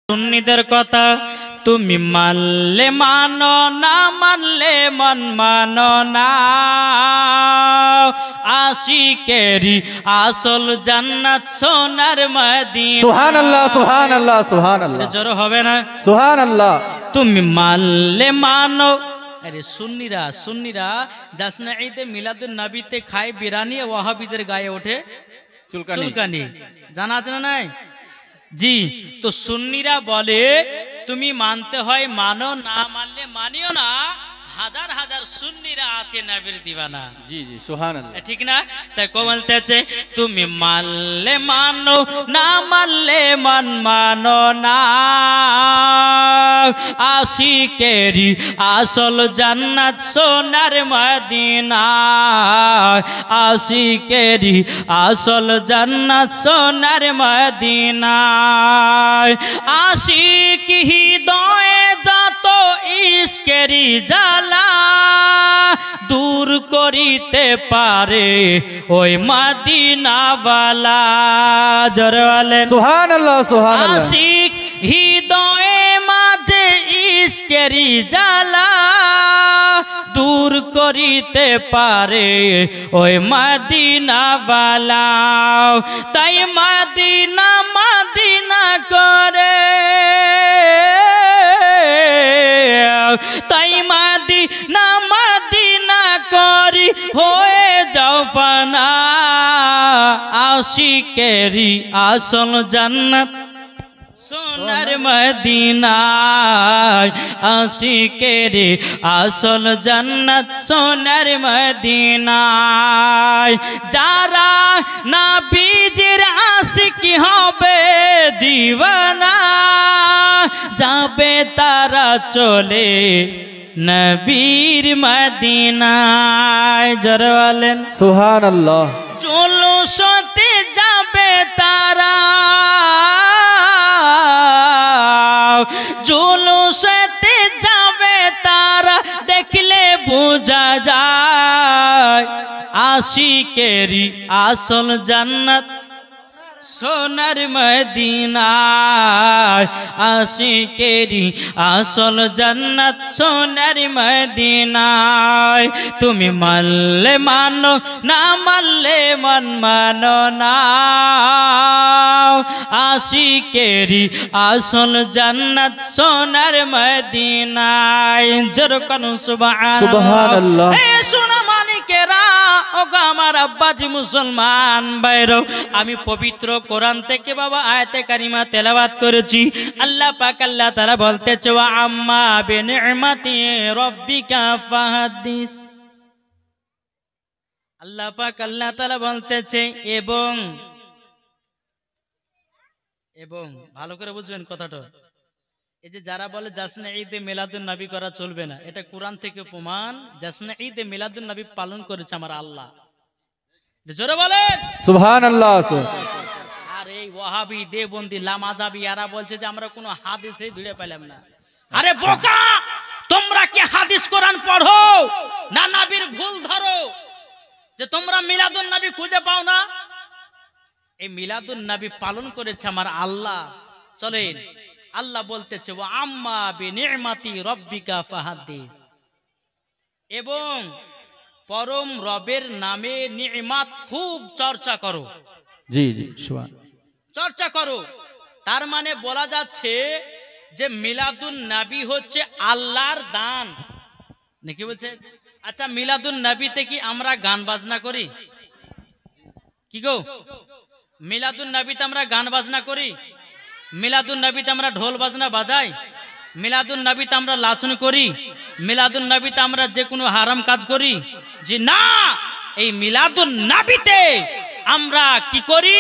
সুন্নিদের কথা তুমি মানলে মানো, না মানলে মন মানো না। আশিকেরি আসল জান্নাত সোনার মদিনা। সুবহানাল্লাহ সুবহানাল্লাহ সুবহানাল্লাহ। জোর হবে না? সুবহানাল্লাহ। তুমি মানলে মানো। আরে সুন্নিরা জাসনা ঈদে মিলাদুন নবীতে খায় বিরানি, ওয়াহাবিদের গায়ে ওঠে চুলকানি। জানা আছে না নাই? জি, তো সুন্নিরা বলে তুমি মানতে হয় মানো, না মানলে মানিও না। হাজার হাজার সুন্নিরা আছে নবীর দিওয়ানা। জি জি সুবহানাল্লাহ, ঠিক না? তাই কো বলতেছে তুমি মানলে মানো, না মানলে মন মানো না। আশিকেরি আসল জান্নাত সোনার মদিনা। আশিকেরি আসল জান্নাত সোনার মদিনা। আশিক হৃদয়ে যত ইশকেরি জ্বালা দূর করিতে পারে ওই মদিনাওয়ালা। জোরে বলেন সুবহানাল্লাহ সুবহানাল্লাহ। আশিক হৃদয়ে মাঝে ইশকেরি জ্বালা দূর করিতে পারে ওই মদিনাওয়ালা। তাই মদিনা মদিনা করে, তাই মদিনা মদিনা করি হয়ে যাও ফানা। আশিকেরি আসল জান্নাত সোনার মদিনায়। আশিকেরি আসল জান্নাত সোনার মদিনায়। যারা নবীজির আশিকি হবে দিওয়ানা যাবে তারা চলে নবীর মদিনায়। জোরে বলেন সুবহানাল্লাহ। জুলুসতে যাবে তারা, জুলুসতে যাবে তারা দেখলে বোঝা যায় আশিকেরি আসল জান্নাত সোনার মদিনায়। আশিকেরি আসল জান্নাত সোনার মদিনায়। তুমি মানলে মানো, না মানলে মন মানো না। আশিকেরি আসল জান্নাত সোনার মদিনায়। যেরকম সুবহানাল্লাহ। এ সোনা মানিকেরা, ওগো আমার আব্বাজি মুসলমান ভাইরো, আমি পবিত্র কোরআন থেকে বাবা আয়াতে কারিমা তেলাওয়াত করেছি। আল্লাহ পাক আল্লাহ তাআলা বলতেছে ওয়া আম্মা বিনি'মাতি রাব্বিকা ফাহাদ্দিস। আল্লাহ পাক আল্লাহ তাআলা বলতেছে এবং ভালো করে বুঝবেন কথাটা। এই যে যারা বলে জাসনা ঈদে মিলাদুন নবী করা চলবে না, এটা কোরআন থেকে প্রমাণ। জাসনা ঈদে মিলাদুন নবী পালন করেছে আমার আল্লাহ। জোরে বলেন সুবহানাল্লাহ। আর এই ওয়াহাবি দেবন্দি লামাজাবি এরা বলছে যে আমরা কোনো হাদিসে ধুরে পেলাম না। আরে বোকা, তোমরা কি হাদিস কোরআন পড়ো না নবীর ভুল ধরো যে তোমরা মিলাদুন নবী খুঁজে পাও না? এই মিলাদুন নবী পালন করেছে আমার আল্লাহ। চলেন, আল্লাহ বলতেছে ওয়া আম্মা বিনি'মাতি রাব্বিকা ফাহাদ্দিস, এবং পরম রবের নামে নি'মাত খুব চর্চা করো। জি জি সুবহান, চর্চা করো। তার মানে বলা যাচ্ছে যে মিলাদুন নবী হচ্ছে আল্লাহর দান নাকি বলছে? আচ্ছা, মিলাদুন নবীতে কি আমরা গান বাজনা করি? কি গো, মিলাদুন নবীতে আমরা গান বাজনা করি? মিলাদুন নবীতে আমরা ঢোল বাজনা বাজাই? মিলাদুন নবীতে আমরা লাচন করি? মিলাদুন নবীতে আমরা যে কোনো হারাম কাজ করি? জি না। এই মিলাদুন নবীতে আমরা কি করি?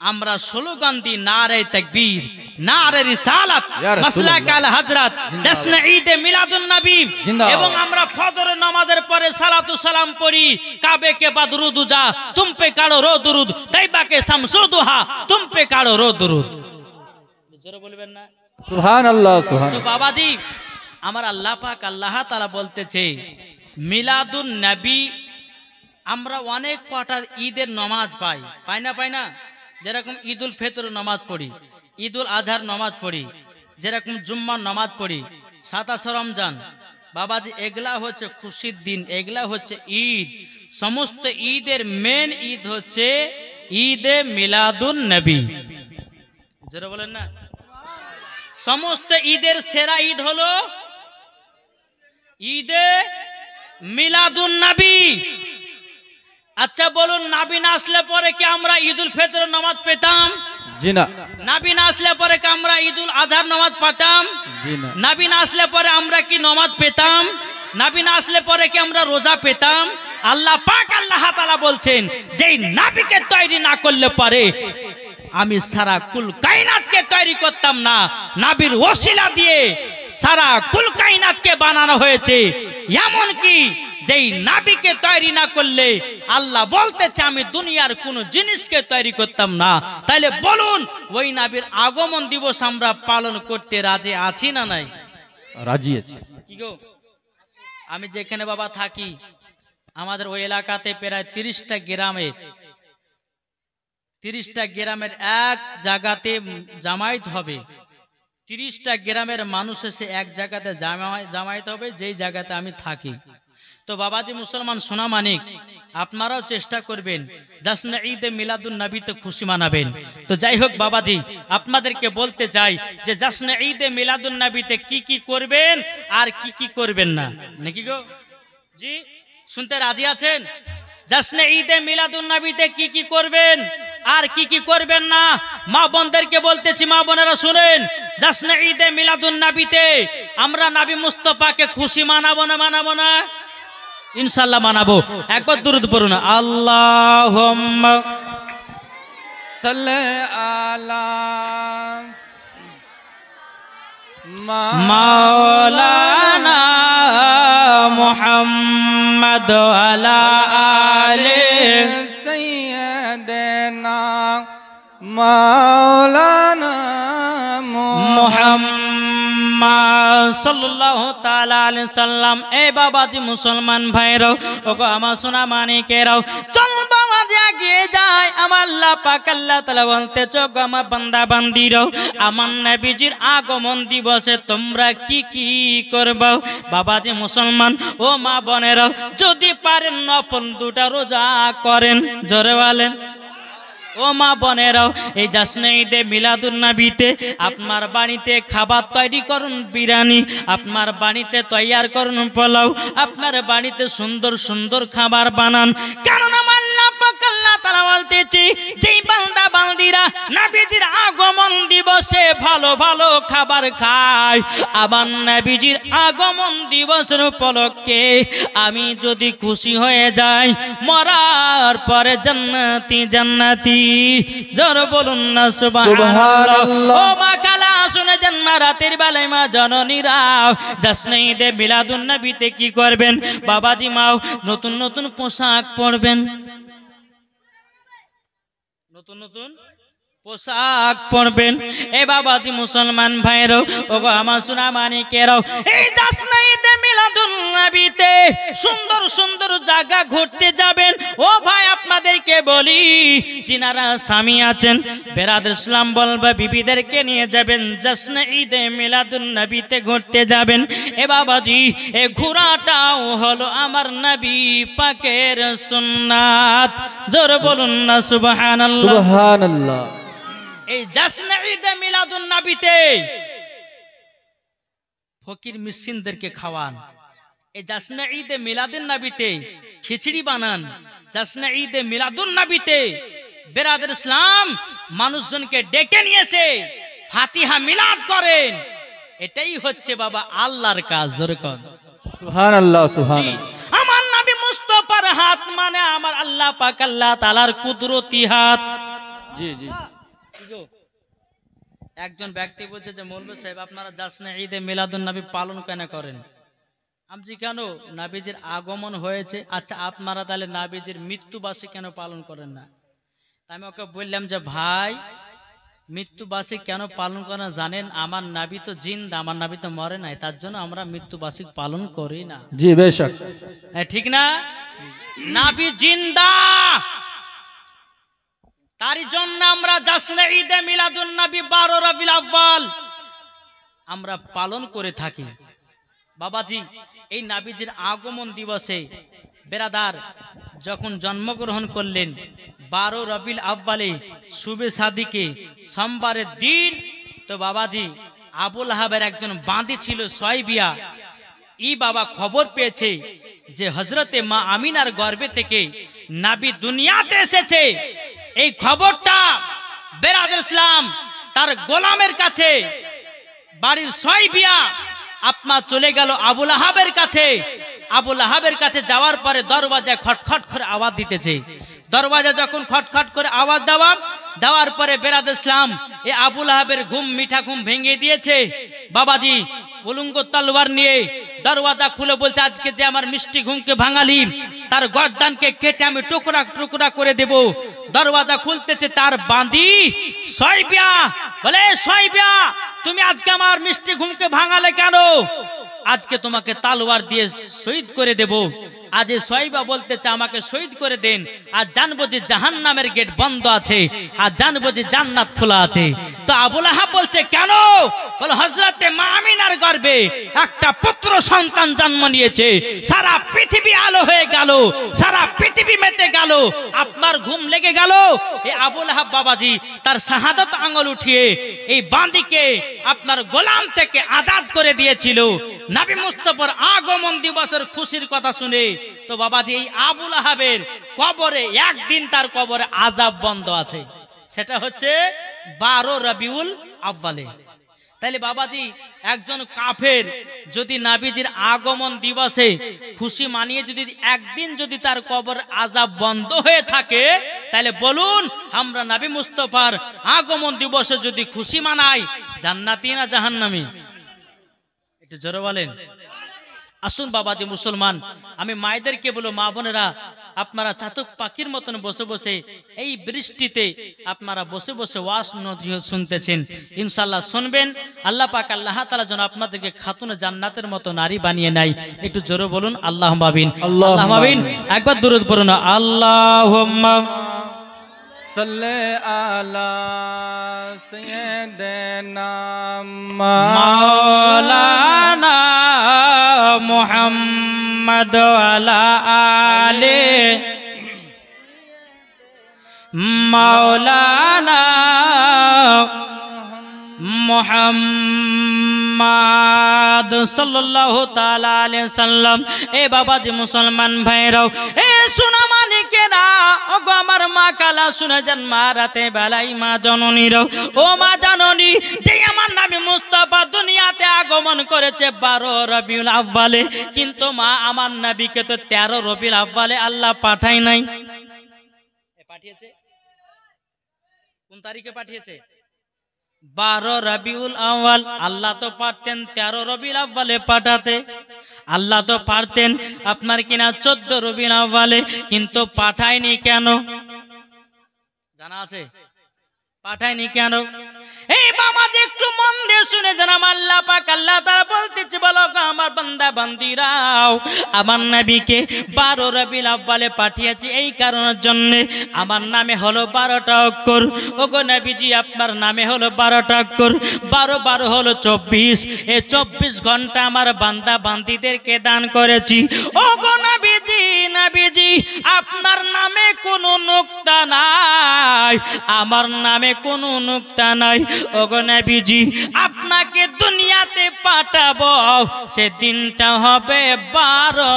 আমরা স্লোগান দিই নারে তাকবীর, নারে রিসালাত, মাসলাক আল হযরত, জাসনা ঈদে মিলাদুন নবী। এবং আমরা ফজরের নামাজের পরে সালাতু সালাম পড়ি। কাবে কে বাদ রুদুজা তুম পে কাড়ো রো দুরুদ, তাইবা কে শামসুদুহা তুম পে কাড়ো রো দুরুদ। জোরে বলবেন না সুবহানাল্লাহ সুবহানাল্লাহ। তো বাবাজি, আমার আল্লাহ পাক আল্লাহ তাআলা বলতেছে মিলাদুন নবী আমরা অনেক কটা ঈদের নামাজ পাই না? যেরকম ঈদুল ফিতর নামাজ পড়ি, ঈদুল আজহার নামাজ পড়ি, যেরকম জুম্মার নামাজ পড়ি, 27 রমজান, বাবাজি এগুলা হচ্ছে খুশির দিন, এগুলা হচ্ছে ঈদ। সমস্ত ঈদের মেন ঈদ হচ্ছে ঈদে মিলাদুন নবী। যারা বলেন না, সমস্ত ঈদের সেরা ঈদ হলো ঈদে মিলাদুন নবী। আচ্ছা বলুন, নাবি না আসলে পরে কি আমরা ঈদুল ফিতর নামাজ পেতাম? জি না। নাবি না আসলে পরে কি আমরা ঈদুল আজহার নামাজ পেতাম? জি না। নাবি না আসলে পরে আমরা কি নামাজ পেতাম? নাবি না আসলে পরে কি আমরা রোজা পেতাম? আল্লাহ পাক আল্লাহ তাআলা বলছেন, যেই নাবিকে তৈরি না করলে পারে আমি সারা কুল কায়নাতকে তৈরি করতাম না। নাবির ওসিলা দিয়ে সারা কুল কায়নাতকে বানানো হয়েছে। এমন কি যেই নাবিকে তৈরি না করলে আল্লাহ বলতেছে আমি দুনিয়ার কোন জিনিসকে তৈরি করতাম না। তাইলে বলুন, ওই নাবির আগমন দিবস আমরা পালন করতে রাজি আছি না নাই? রাজি আছি। কি গো, আমি যেখানে বাবা থাকি, আমাদের ওই এলাকাতে প্রায় 30টা গ্রামের এক জায়গাতে জামায়াত হবে। 30টা গ্রামের মানুষ এসে এক জায়গাতে জামায়াত হবে, যেই জায়গাতে আমি থাকি। তো বাবাজি মুসলমান সোনা মানিক, আপনারাও চেষ্টা করবেন জাসনে ঈদে মিলাদুন নবীতে খুশি মানাবেন। তো যাই হোক বাবাজি, আপনাদেরকে বলতে চাই যে জাসনে ঈদে মিলাদুন নবীতে কি কি করবেন আর কি কি করবেন না, নাকি গো? জি, শুনতে রাজি আছেন? জাসনে ঈদে মিলাদুন নবীতে কি কি করবেন আর কি কি করবেন না, মা বোনদেরকে বলতেছি, মা বোনেরা শুনেন। জাসনে ঈদে মিলাদুন নবীতে আমরা নবী মুস্তাফাকে খুশি মানাবো না? মানাবো না? ইনশাআল্লাহ মানাবো। একবার দুরূদ পড়ুন, আল্লাহুম্মা সাল্লি আলা মাওলানা মুহাম্মদ আলা আলি সাইয়্যিদিনা মাওলানা মুহাম্মদ সাল্লাল্লাহু তাআলা আলাইহি সাল্লাম। এ বাবাজি মুসলমান ভাইরাও, ওগো আমার সোনা মানিকেরাও, চল বাবাজি এগিয়ে যায়। আমার আল্লাহ পাক আল্লাহ তাআলা বলতেছে, গো আমার বান্দা বান্দিরাও, আমার নবীজির আগমন দিবসে তোমরা কি কি করবে? বাবাজি মুসলমান ও মা বোনেরাও, যদি পারেন নফল 2টা রোজা করেন। জোরে বলেন ও মা বোনেরাও, এই জাসনে ঈদে মিলাদুন নবীতে আপনার বাড়িতে খাবার তৈরি করুন বিরিয়ানি, আপনার বাড়িতে তৈয়ার করুন পোলাও, আপনার বাড়িতে সুন্দর সুন্দর খাবার বানান। কারণ আমার আল্লাহ পাক আল্লাহ তাআলা বলতেছে, যেই বান্দা বান্দিরা নবীজির আগমন দিবসে ভালো ভালো খাবার খায়, আবার নবীজির আগমন দিবসের উপলক্ষে আমি যদি খুশি হয়ে যাই, মরার পরে জান্নাতি জান্নাতি। জোর বলুন না সুবহানাল্লাহ। ও মা কালা শুনে জন্মা রাতের বেলায় মা জননীরা, জাসনে ঈদে মিলাদুন নবীতে কি করবেন? বাবাজি মাও নতুন নতুন পোশাক পরবেন, নতুন নতুন পোশাক পরবেন। এ বাবাজি মুসলমান ভাইরাও, ওগো আমার সোনা মানিকেরাও, এই জাসনে ঈদে মিলাদুন নবীতে সুন্দর সুন্দর জায়গা ঘুরতে যাবেন। ও ভাই আপনাদেরকে বলি, যিনারা স্বামী আছেন বেরাদর ইসলাম বলবে বিবিদেরকে নিয়ে যাবেন, জাসনে ঈদে মিলাদুন নবীতে ঘুরতে যাবেন। এ বাবাজি, এ ঘোরাটাও হলো আমার নবী পাকের সুন্নাত। জোরে বলুন না সুবহানাল্লাহ। সুবহানাল্লাহ। এই জাসনে ঈদে মিলাদুন নবীতে ফকির মিসকিনদেরকে খাওয়ান। এই জাসনে ঈদে মিলাদুন নবীতে খিচুড়ি বানান। জাসনে ঈদে মিলাদুন নবীতে বেরাদর ইসলাম মানুষজনকে ডেকে নিয়েছে ফাতিহা মিলাদ করেন। এটাই হচ্ছে বাবা আল্লাহর কাজ। জোরে কর সুবহানাল্লাহ। সুবহানাল্লাহ। আমার নবী মুস্তাফার হাত মানে আমার আল্লাহ পাক আল্লাহ তাআলার কুদরতি হাত। জি জি। একজন ব্যক্তি বলছে যে মৌলভী সাহেব, আপনারা জাসনে ঈদে মিলাদুন নবী পালন কেন করেন? আমি কেন, নবীজির আগমন হয়েছে। আচ্ছা আপনারা তাহলে নবীজির মৃত্যুবার্ষিকী কেন পালন করেন না? আমি ওকে বললাম যে ভাই, মৃত্যুবার্ষিকী কেন পালন করেন জানেন? আমার নবী তো জিন্দা, আমার নবী তো মরে নাই, তার জন্য আমরা মৃত্যুবার্ষিকী পালন করি না। জি বেশক। ঠিক না? নবী জিন্দা, তারই জন্য আমরা জাশ্নে ঈদে মিলাদুন নবী 12 রবিউল আউয়াল আমরা পালন করে থাকি। বাবাজি, এই নবীজির আগমন দিবসে বেরাদার যখন জন্মগ্রহণ করলেন 12 রবিউল আউয়ালে শুবে সাদিকে সোমবারের দিন, তো বাবাজি আবু লাহাবের একজন বাঁদী ছিল সোয়াইবিয়া, বাবা খবর পেয়েছে যে হযরতে মা আমিনার গর্ভে থেকে নবী দুনিয়াতে এসেছে। এই খবরটা বেরাদার ইসলাম তার গোলামের কাছে, বাড়ির সোয়াইবিয়া আপনার চলে গেল আবু লাহাবের কাছে। আবু লাহাবের কাছে যাওয়ার পরে দরওয়াজায় খটখট করে আওয়াজ দিতেছে। দরওয়াজা যখন খটখট করে আওয়াজ দেওয়ার পরে বেরাদার ইসলাম এই আবু লাহাবের ঘুম, মিঠা ঘুম ভেঙে দিয়েছে। বাবাজি উলঙ্গ তলোয়ার নিয়ে দরওয়াজা খুলে বলছে, আজকে যে আমার মিষ্টি ঘুমকে ভাঙালি তার গর্দানকে কেটে আমি টুকরা টুকরা করে দেব। দরওয়াজা খুলতেছে, তার বাঁধি সোয়াইবিয়া বলে, সোয়াইবিয়া তুমি আজকে আমার মিষ্টি ঘুমকে ভাঙালে কেন? আজকে তোমাকে তালোয়ার দিয়ে শহীদ করে দেব। আজ সোয়াইবা বলতেছে আমাকে শহীদ করে দেন, আর জানবো যে জাহান্নামের গেট বন্ধ আছে, আর জানবো যে জান্নাত খোলা আছে। তো আবু লাহাব বলছে কেন? বলে হযরতে মা আমিনার গর্ভে একটা পুত্র সন্তান জন্ম নিয়েছে, সারা পৃথিবী আলো হয়ে গেল, সারা পৃথিবী মেতে গেল, আপনার ঘুম লেগে গেল। এই আবু লাহাব বাবাজি তার শাহাদাত আঙ্গুল উঠিয়ে এই বাঁদীকে আপনার গোলাম থেকে আজাদ করে দিয়েছিল নবী মুস্তাফার আগমন দিবসের খুশির কথা শুনে। তো বাবাজি এই আবু লাহাবের কবরে একদিন তার কবরে আযাব বন্ধ আছে, সেটা হচ্ছে 12 রবিউল আউয়ালে। তাইলে বাবাজি একজন কাফের যদি নবীজির আগমন দিবসে খুশি মানিয়ে যদি একদিন যদি তার কবর আযাব বন্ধ হয়ে থাকে, তাহলে বলুন আমরা নবী মুস্তাফার আগমন দিবসে যদি খুশি মানাই, জান্নাতি না জাহান্নামী? একটু জোরে বলেন। আসুন বাবাজি মুসলমান, আমি মায়েদেরকে বলো, মা বোনেরা আপনারা চাতক পাখির মতন বসে বসে এই বৃষ্টিতে আপনারা বসে বসে ওয়াজ নসিহত শুনতেছেন, ইনশাআল্লাহ শুনবেন। আল্লাহ পাক আল্লাহ তাআলা যেন আপনাদেরকে খাতুনে জান্নাতের মতো নারী বানিয়ে নেয়। একটু জোরে বলুন আল্লাহুম্মা আমিন, আল্লাহুম্মা আমিন। একবার দুরূদ পড়ুন, আল্লাহুম্মা সাল্লি আলা সাইয়্যিদিনা মাওলানা মুহাম্মদ আলা আলে মাওলানা মুহাম্মদ সাল্লাল্লাহু তাআলা আলাইহি সাল্লাম। এ বাবাজি মুসলমান ভাইরাও, এ সোনা মালিকেরা, ও গো আমার মা কালা শুনে যান, মা রাতে বেলাই মা জননীরাও, ও মা জননী, যে আমার নবী মুস্তাফা দুনিয়াতে আগমন করেছে 12 রবিউল আউয়ালে, কিন্তু মা আমার নবীকে তো 13 রবিউল আউয়ালে আল্লাহ পাঠায় নাই। পাঠিয়েছে কোন তারিখে পাঠিয়েছে? 12 রবিউল আউয়াল। আল্লাহ তো পারতেন 13 রবিউল আউয়ালে পাঠাতে, আল্লাহ তো পারতেন আপনার কিনা 14 রবিউল আউয়ালে, কিন্তু পাঠায়নি কেন? জানা আছে পাঠায়নি কেন? এই বাবা একটু মন দিয়ে শুনে জানাম, আল্লাহ পাক আল্লাহ তাআলা বলতেছে, বলো গো আমার বান্দা বান্দিরাও, আমার নবীকে 12 রবিউল আউয়ালে পাঠিয়েছি এই কারণের জন্য, আমার নামে হলো 12টা অক্ষর। ও গো নবীজি আপনার নামে হলো 12টা অক্ষর, 12 12 হলো 24। এই 24 ঘন্টা আমার বান্দা বান্দিদেরকে দান করেছি। ও গো নবীজি, নবীজি আপনার নামে কোনো নুকতা নাই, আমার নামে কোনো নুকতা নাই। ওগো নবীজি আপনাকে দুনিয়াতে পাঠাবো, সেদিনটা হবে 12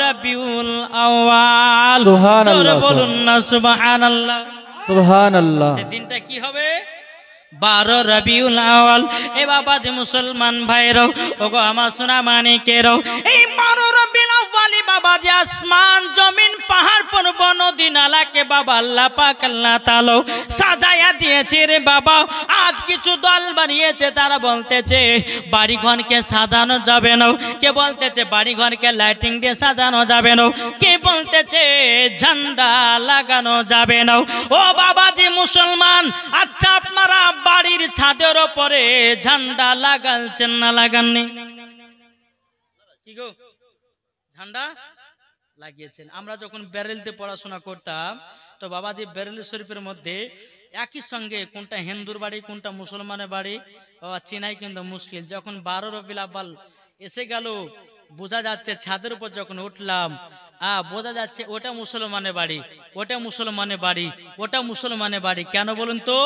রবিউল আউয়াল। জোরে বলুন না সুবহানাল্লাহ, সুবহানাল্লাহ। সেদিনটা কি হবে? 12 রবিউল আউয়াল। এ বাবাজি মুসলমান ভাইরাও, ওগো আমার সোনা মানিকেরাও, এই 12 রবিউল আউয়ালে বাবাজি আসমান জমিন পাহাড় পর্বত নদী নালাকে বাবা আল্লাহ পাক আল্লাহ তাআলা সাজায়া দিয়েছে রে বাবা। আজ কিছু দল বানিয়েছে, তারা বলতেছে বাড়িঘরকে সাজানো যাবে না, কে বলতেছে বাড়িঘরকে লাইটিং দিয়ে সাজানো যাবে না, কে বলতেছে ঝান্ডা লাগানো যাবে না। ও বাবাজি মুসলমান, আচ্ছা আপনারা বাড়ির ছাদের উপরে ঝান্ডা লাগাচ্ছেন না লাগাননি? কি গো, ঝান্ডা লাগিয়েছেন? আমরা যখন ব্যারেলতে পড়াশোনা করতাম তো বাবাজি বেরেলি শরীফের মধ্যে একই সঙ্গে কোনটা হিন্দুর বাড়ি কোনটা মুসলমানের বাড়ি চিনাই কিন্তু মুশকিল। যখন 12 রবিউল আউয়াল এসে গেল বোঝা যাচ্ছে, ছাদের উপর যখন উঠলাম বোঝা যাচ্ছে ওটা মুসলমানের বাড়ি, ওটা মুসলমানের বাড়ি, ওটা মুসলমানের বাড়ি। কেন বলুন তো?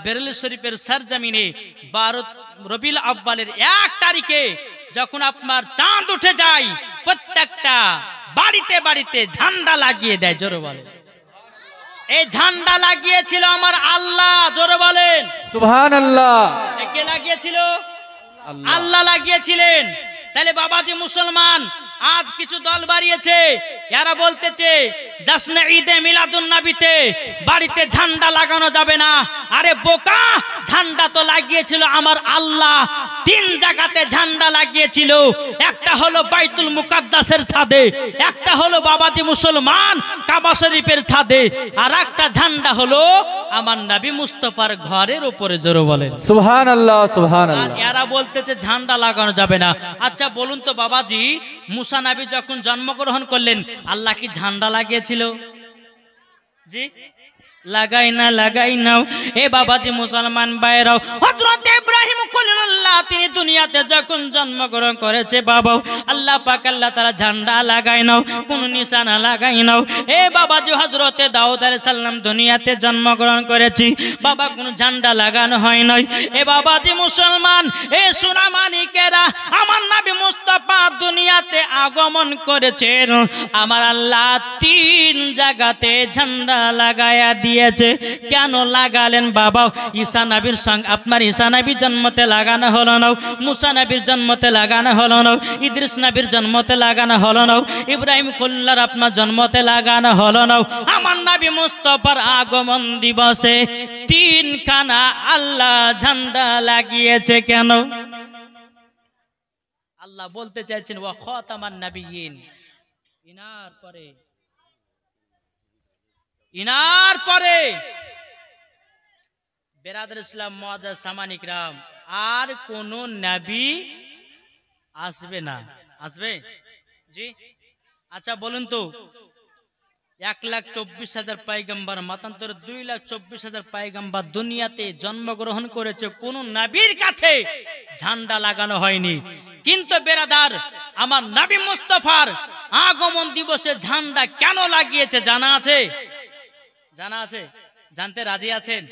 বেরেলি শরীফের সরজমিনে 12 রবিউল আউয়ালের 1 তারিখে যখন আপনার চাঁদ উঠে যায়, প্রত্যেকটা বাড়িতে বাড়িতে ঝান্ডা লাগিয়ে দেয়। জোরে বলেন, এই ঝান্ডা লাগিয়েছিল আমার আল্লাহ। জোরে বলেন সুবহানাল্লাহ। কে লাগিয়েছিল? আল্লাহ লাগিয়েছিলেন। তাহলে বাবাজি মুসলমান আজ কিছু দল বাড়িয়েছে, এরা বলতেছে জাসনে ঈদে মিলাদুন নবীতে বাড়িতে ঝান্ডা লাগানো যাবে না। আরে বোকা, ঝান্ডা তো লাগিয়েছিল আমার আল্লাহ। 3 জায়গাতে ঝান্ডা লাগিয়েছিল, একটা হলো বাইতুল মুকাদ্দাসের ছাদে, একটা হলো বাবাজি মুসলমান কাবা শরীফের ছাদে, আর একটা ঝান্ডা হলো আমার নবী মুস্তাফার ঘরের উপরে। জোরে বলেন সুবহানাল্লাহ সুবহানাল্লাহ। এরা বলতেছে ঝান্ডা লাগানো যাবে না। আচ্ছা বলুন তো বাবাজি, মুসা নবী যখন জন্মগ্রহণ করলেন আল্লাহ কি ঝান্ডা লাগিয়েছিল? জি লাগাই নাও। এ বাবাজি মুসলমান ভাইরাও, হযরত ইব্রাহিম খলিলুল্লাহ তিনি দুনিয়াতে যখন জন্মগ্রহণ করেছে বাবা, আল্লাহ পাক আল্লাহ তাআলা ঝান্ডা লাগাই নাও, কোন নিশানা লাগাই নাও। এ বাবাজি হযরত দাউদ আলাইহিস সালাম দুনিয়াতে জন্মগ্রহণ করেছি বাবা, কোন ঝান্ডা লাগানো হয় নাই। এ বাবাজি মুসলমান, এ সোনামানিকেরা, আমার নবী মুস্তাফা দুনিয়াতে আগমন করেছেন, আমার আল্লাহ 3 জায়গাতে ঝান্ডা লাগায়া দিয়েছে। কেন লাগালেন বাবা? ঈসা নবীর সঙ্গে আপনার ঈসা নবীর জন্মতে লাগানো হলো না, মুসা নবীর জন্মতে লাগানো হলো না, ইদ্রিস নবীর জন্মতে লাগানো হলো না, ইব্রাহিম খলিলুল্লাহর আপনার জন্মতে লাগানো হলো না। আমার নবী মুস্তাফার আগমন দিবসে 3 খানা আল্লাহ ঝান্ডা লাগিয়েছে। কেন? আল্লাহ বলতে চাইছেন ওয়া খাতামান নবিয়্যিন, ইনার পরে বেরাদর ইসলাম মুআজ্জাজ সামানিক রাম, আর কোন নবী আসবে না। আসবে? জি আচ্ছা বলুন তো, 1,24,000 পয়গম্বর, মতান্তরে 2,24,000 পয়গম্বর দুনিয়াতে জন্মগ্রহণ করেছে, কোন নবীর কাছে ঝান্ডা লাগানো হয়নি। কিন্তু বেরাদার, আমার নবী মুস্তাফার আগমন দিবসে ঝান্ডা কেন লাগিয়েছে জানা আছে? জানা আছে? জানতে রাজি আছেন?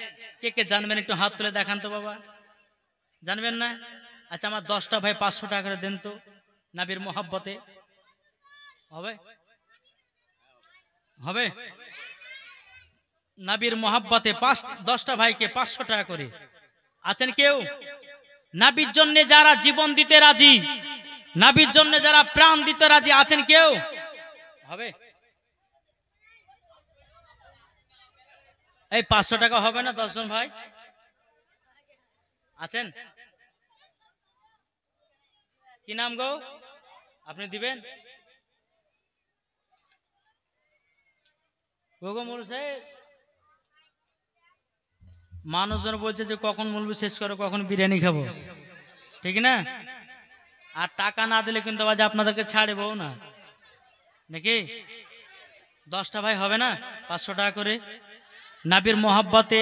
কে কে জানবেন একটু হাত তুলে দেখান তো বাবা। জানবেন না? আচ্ছা আমার 10টা ভাই 500 টাকা করে দেন তো, নবীর মোহাব্বতে। হবে? হবে? নবীর মোহাব্বতে 10টা ভাইকে 500 টাকা করে। আছেন কেউ? নবীর জন্য যারা জীবন দিতে রাজি, নবীর জন্য যারা প্রাণ দিতে রাজি, আছেন কেউ? হবে? এই 500 টাকা হবে না? 10 জন ভাই আছেন? কি নাম গো? আপনি দিবেন? মানুষজন বলছে যে কখন মুলবি শেষ করো, কখন বিরিয়ানি খাবো, ঠিক না? আর টাকা না দিলে কিন্তু আজ আপনাদেরকে ছাড়বো না, নাকি? 10টা ভাই হবে না? 500 টাকা করে নবীর মোহাব্বতে।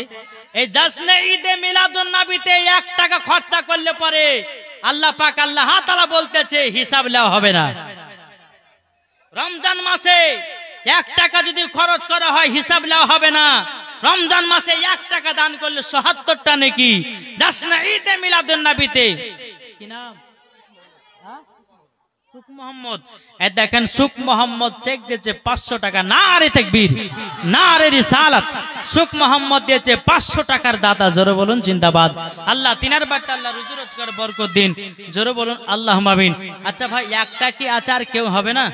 এই জাসনে ঈদে মিলাদুন নবীতে 1 টাকা খরচা করলে পরে আল্লাহ পাক আল্লাহ তাআলা বলতেছে হিসাব নেওয়া হবে না। রমজান মাসে 1 টাকা যদি খরচ করা হয় হিসাব নেওয়া হবে না। রমজান মাসে 1 টাকা দান করলে ৭৭টা নেকি। জাসনে ঈদে মিলাদুন নবীতে কি নাম? সুখ মোহাম্মদ। দেখেন সুখ মোহাম্মদ শেখ দিয়েছে 500 টাকা। নারে তাকবীর, নারে রিসালাত। সুখ মোহাম্মদ দিয়েছে 500 টাকার দাতা। জোরে বলুন জিন্দাবাদ। আল্লাহ তিনার বাড়িতে আল্লাহ রুজি রোজগার বরকত দিন। জোরে বলুন আল্লাহুম্মা আমিন। আচ্ছা ভাই, একটা কি আচার কেউ হবে না?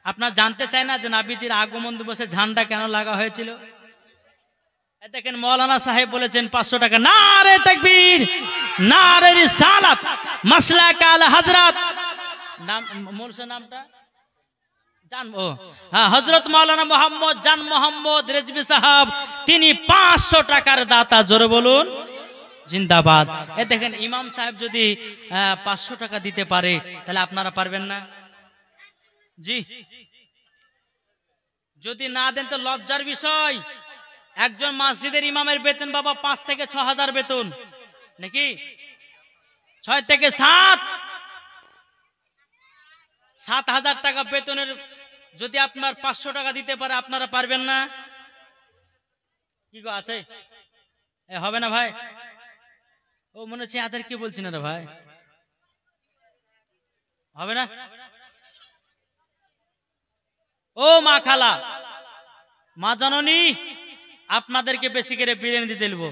আপনার জানতে চায় না যে নবীজির আগমন দিবসে ঝান্ডা কেন লাগা হয়েছিল? দেখেন মৌলানা সাহেব বলেছেন 500 টাকা। নারে তাকবীর, নারে রিসালাত। মাসলাক আলা হযরত নাম মোরসা নামটা জানবো। হ্যাঁ, হযরত মাওলানা মোহাম্মদ জান মোহাম্মদ রেজভী সাহেব, তিনি 500 টাকার দাতা। জোরে বলুন জিন্দাবাদ। দেখেন ইমাম সাহেব যদি 500 টাকা দিতে পারে, তাহলে আপনারা পারবেন না? জি যদি না দেন তো লজ্জার বিষয়। একজন মসজিদের ইমামের বেতন বাবা 5 থেকে 6 হাজার বেতন, নাকি 6 থেকে 7,000 টাকা বেতনের যদি আপনার 500 টাকা দিতে পারে, আপনারা পারবেন না? কি গো আছে? হবে না ভাই? ও মনে হচ্ছে আদের কি বলছি না রে ভাই, হবে না? ও মা খালা, মা জননী, আপনাদেরকে বেশি করে বিরিয়ানি দিতে দেব।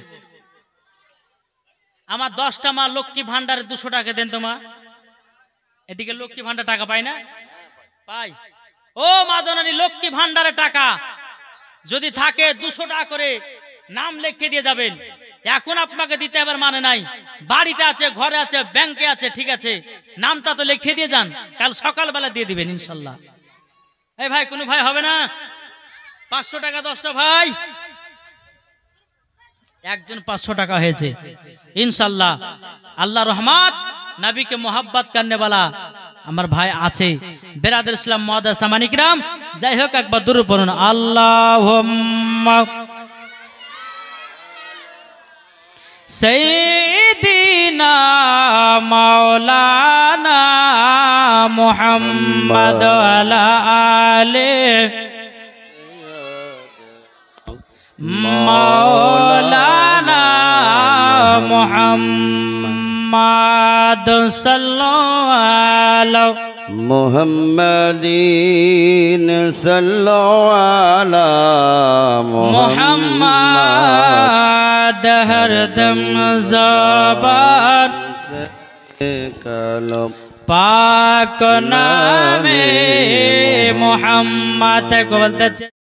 আমার 10টা মা লক্ষ্মী ভান্ডারে 200 টাকা দেন তো মা। এদিকে লক্ষ্মী ভান্ডার টাকা পাই না? পাই। ও মা জননী, লক্ষ্মী ভান্ডারে টাকা যদি থাকে 200 টাকা করে নাম লিখে দিয়ে যাবেন। এখন আপনাকে দিতে হবে মানে নাই, বাড়িতে আছে, ঘরে আছে, ব্যাংকে আছে, ঠিক আছে, নামটা তো লিখে দিয়ে যান, কাল সকালবেলা দিয়ে দিবেন ইনশাল্লাহ। এই ভাই, কোনো ভাই হবে না? 500 টাকা 10টা ভাই, একজন 500 টাকা হয়েছে ইনশাল্লাহ। আল্লাহ রহমত, নবীকে মোহাব্বত করনে वाला আমার ভাই আছে। বেরাদর ইসলাম মুআদ্দাস সামানি কিরাম, যাই হোক একবার দুরূদ পড়ুন। আল্লাহুম্মা সাইয়্যিদিনা মাওলানা মুহাম্মদ ওয়ালা আলিহি মাওলানা মুহাম্মদ সাল্লাল্লাহু মুহাম্মাদিন সাল্লাল্লাহু আলা মুহাম্মদ হরদম জবান কালাম পাক নামে মুহাম্মদ को बोलते